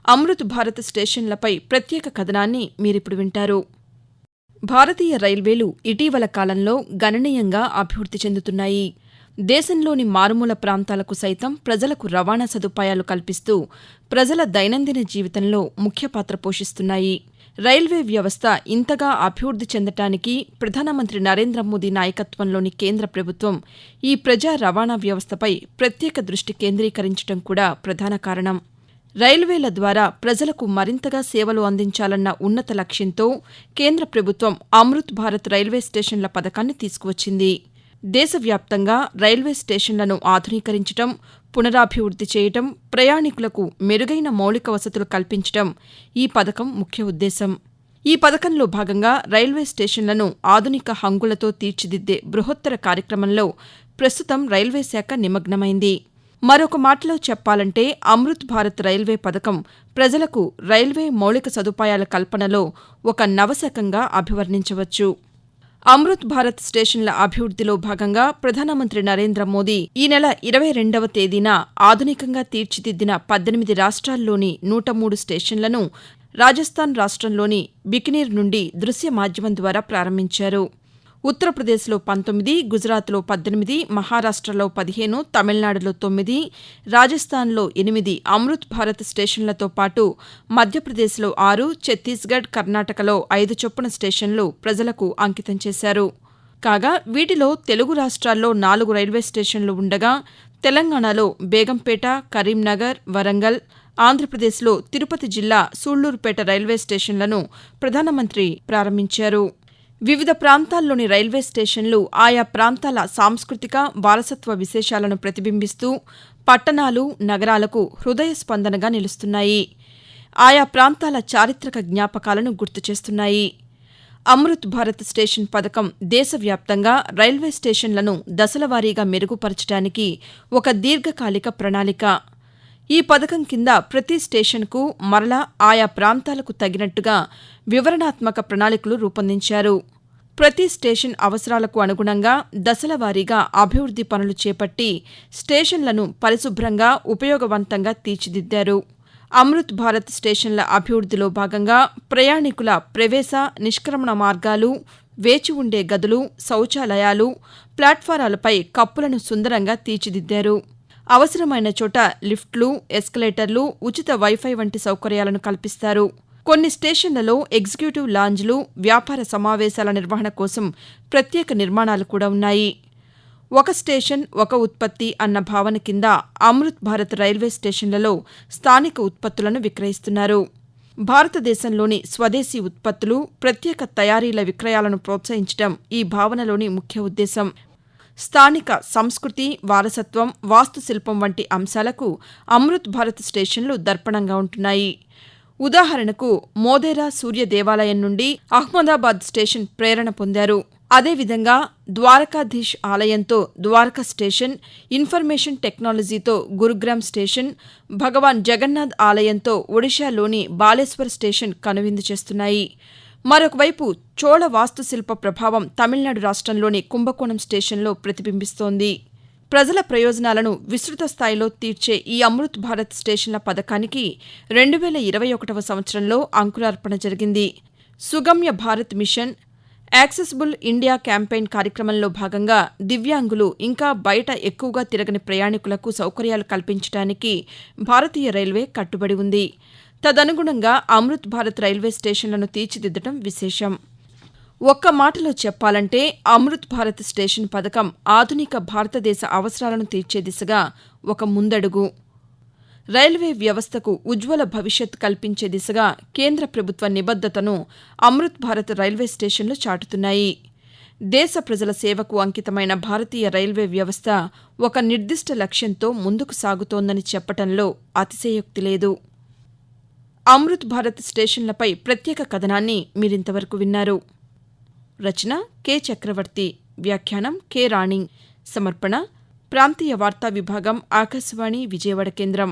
అమృత్ భారత్ స్టేషన్లపై ప్రత్యేక కథనాన్ని మీరిప్పుడు వింటారు. భారతీయ రైల్వేలు ఇటీవల కాలంలో గణనీయంగా అభివృద్ధి చెందుతున్నాయి. దేశంలోని మారుమూల ప్రాంతాలకు సైతం ప్రజలకు రవాణా సదుపాయాలు కల్పిస్తూ ప్రజల దైనందిన జీవితంలో ముఖ్య పాత్ర పోషిస్తున్నాయి. రైల్వే వ్యవస్థ ఇంతగా అభివృద్ధి చెందటానికి ప్రధానమంత్రి నరేంద్ర మోదీ నాయకత్వంలోని కేంద్ర ప్రభుత్వం ఈ ప్రజా రవాణా వ్యవస్థపై ప్రత్యేక దృష్టి కేంద్రీకరించడం కూడా ప్రధాన కారణం. రైల్వేల ద్వారా ప్రజలకు మరింతగా సేవలు అందించాలన్న ఉన్నత లక్ష్యంతో కేంద్ర ప్రభుత్వం అమృత్ భారత్ రైల్వే స్టేషన్ల పథకాన్ని తీసుకువచ్చింది. దేశవ్యాప్తంగా రైల్వే స్టేషన్లను ఆధునీకరించడం, పునరాభివృద్ధి చేయడం, ప్రయాణికులకు మెరుగైన మౌలిక వసతులు కల్పించడం ఈ పథకం ముఖ్య ఉద్దేశం. ఈ పథకంలో భాగంగా రైల్వే స్టేషన్లను ఆధునిక హంగులతో తీర్చిదిద్దే బృహత్తర కార్యక్రమంలో ప్రస్తుతం రైల్వే శాఖ నిమగ్నమైంది. మరొక మాటలో చెప్పాలంటే అమృత్ భారత్ రైల్వే పథకం ప్రజలకు రైల్వే మౌలిక సదుపాయాల కల్పనలో ఒక నవశకంగా అభివర్ణించవచ్చు. అమృత్ భారత్ స్టేషన్ల అభివృద్ధిలో భాగంగా ప్రధానమంత్రి నరేంద్ర మోదీ ఈ నెల 22వ తేదీన ఆధునికంగా తీర్చిదిద్దిన 18 రాష్ట్రాల్లోని 103 స్టేషన్లను రాజస్థాన్ రాష్ట్రంలోని బికనీర్ నుండి దృశ్య మాధ్యమం ద్వారా ప్రారంభించారు. ఉత్తరప్రదేశ్లో 19, గుజరాత్లో 18, మహారాష్టలో 15, తమిళనాడులో 9, రాజస్థాన్లో 8 అమృత్ భారత్ స్టేషన్లతో పాటు మధ్యప్రదేశ్లో 6, ఛత్తీస్గఢ్, కర్ణాటకలో 5 చొప్పున స్టేషన్లు ప్రజలకు అంకితం చేశారు. కాగా వీటిలో తెలుగు రాష్ట్రాల్లో 4 రైల్వే స్టేషన్లు ఉండగా తెలంగాణలో బేగంపేట, కరీంనగర్, వరంగల్, ఆంధ్రప్రదేశ్లో తిరుపతి జిల్లా సూళ్లూరుపేట రైల్వే స్టేషన్లను ప్రధానమంత్రి ప్రారంభించారు. వివిధ ప్రాంతాల్లోని రైల్వే స్టేషన్లు ఆయా ప్రాంతాల సాంస్కృతిక, వారసత్వ విశేషాలను ప్రతిబింబిస్తూ పట్టణాలు, నగరాలకు హృదయ స్పందనగా నిలుస్తున్నాయి. ఆయా ప్రాంతాల చారిత్రక జ్ఞాపకాలను గుర్తుచేస్తున్నాయి. అమృత్ భారత్ స్టేషన్ పథకం దేశవ్యాప్తంగా రైల్వే స్టేషన్లను దశలవారీగా మెరుగుపరచడానికి ఒక దీర్ఘకాలిక ప్రణాళిక. ఈ పథకం కింద ప్రతి స్టేషన్కు మరలా ఆయా ప్రాంతాలకు తగినట్టుగా వివరణాత్మక ప్రణాళికలు రూపొందించారు. ప్రతి స్టేషన్ అవసరాలకు అనుగుణంగా దశలవారీగా అభివృద్ధి పనులు చేపట్టి స్టేషన్లను పరిశుభ్రంగా, ఉపయోగవంతంగా తీర్చిదిద్దారు. అమృత్ భారత్ స్టేషన్ల అభివృద్ధిలో భాగంగా ప్రయాణికుల ప్రవేశ, నిష్క్రమణ మార్గాలు, వేచి ఉండే గదులు, శౌచాలయాలు, ప్లాట్ఫారాలపై కప్పులను సుందరంగా తీర్చిదిద్దారు. అవసరమైన చోట లిఫ్ట్లు, ఎస్కలేటర్లు, ఉచిత వైఫై వంటి సౌకర్యాలను కల్పిస్తారు. కొన్ని స్టేషన్లలో ఎగ్జిక్యూటివ్ లాంజ్లు, వ్యాపార సమావేశాల నిర్వహణ కోసం ప్రత్యేక నిర్మాణాలు కూడా ఉన్నాయి. ఒక స్టేషన్, ఒక ఉత్పత్తి అన్న భావన కింద అమృత్ భారత్ రైల్వే స్టేషన్లలో స్థానిక ఉత్పత్తులను విక్రయిస్తున్నారు. భారతదేశంలోని స్వదేశీ ఉత్పత్తులు, ప్రత్యేక తయారీల విక్రయాలను ప్రోత్సహించడం ఈ భావనలోని ముఖ్య ఉద్దేశం. స్థానిక సంస్కృతి, వారసత్వం, వాస్తుశిల్పం వంటి అంశాలకు అమృత్ భారత్ స్టేషన్లు దర్పణంగా ఉంటున్నాయి. ఉదాహరణకు మోధేరా సూర్య దేవాలయం నుండి అహ్మదాబాద్ స్టేషన్ ప్రేరణ పొందారు. అదేవిధంగా ద్వారకాధీశ్ ఆలయంతో ద్వారకా స్టేషన్, ఇన్ఫర్మేషన్ టెక్నాలజీతో గురుగ్రామ్ స్టేషన్, భగవాన్ జగన్నాథ్ ఆలయంతో ఒడిశాలోని బాలేశ్వర్ స్టేషన్ కనువిందు చేస్తున్నాయి. మరొకవైపు చోళ వాస్తుశిల్ప ప్రభావం తమిళనాడు రాష్ట్రంలోని కుంభకోణం స్టేషన్లో ప్రతిబింబిస్తోంది. ప్రజల ప్రయోజనాలను విస్తృత స్థాయిలో తీర్చే ఈ అమృత్ భారత్ స్టేషన్ల పథకానికి 2021వ సంవత్సరంలో అంకురార్పణ జరిగింది. Sugamya Bharat mission, accessible India campaign కార్యక్రమంలో భాగంగా దివ్యాంగులు, ఇంకా బయట ఎక్కువగా తిరగని ప్రయాణికులకు సౌకర్యాలు కల్పించడానికి భారతీయ రైల్వే కట్టుబడి ఉంది. తదనుగుణంగా అమృత్ భారత్ రైల్వే స్టేషన్లను తీర్చిదిద్దడం విశేషం. ఒక్క మాటలో చెప్పాలంటే అమృత్ భారత్ స్టేషన్ పథకం ఆధునిక భారతదేశ అవసరాలను తీర్చే దిశగా ఒక ముందడుగు. రైల్వే వ్యవస్థకు ఉజ్వల భవిష్యత్ కల్పించే దిశగా కేంద్ర ప్రభుత్వ నిబద్ధతను అమృత్ భారత్ రైల్వే స్టేషన్లు చాటుతున్నాయి. దేశ ప్రజల సేవకు అంకితమైన భారతీయ రైల్వే వ్యవస్థ ఒక నిర్దిష్ట లక్ష్యంతో ముందుకు సాగుతోందని చెప్పటంలో అతిశయోక్తి లేదు. అమృత్ భారత్ స్టేషన్లపై ప్రత్యేక కథనాన్ని మీరింతవరకు విన్నారు. రచన కె చక్రవర్తి, వ్యాఖ్యానం కె రాణి, సమర్పణ ప్రాంతీయ వార్తా విభాగం, ఆకాశవాణి విజయవాడ కేంద్రం.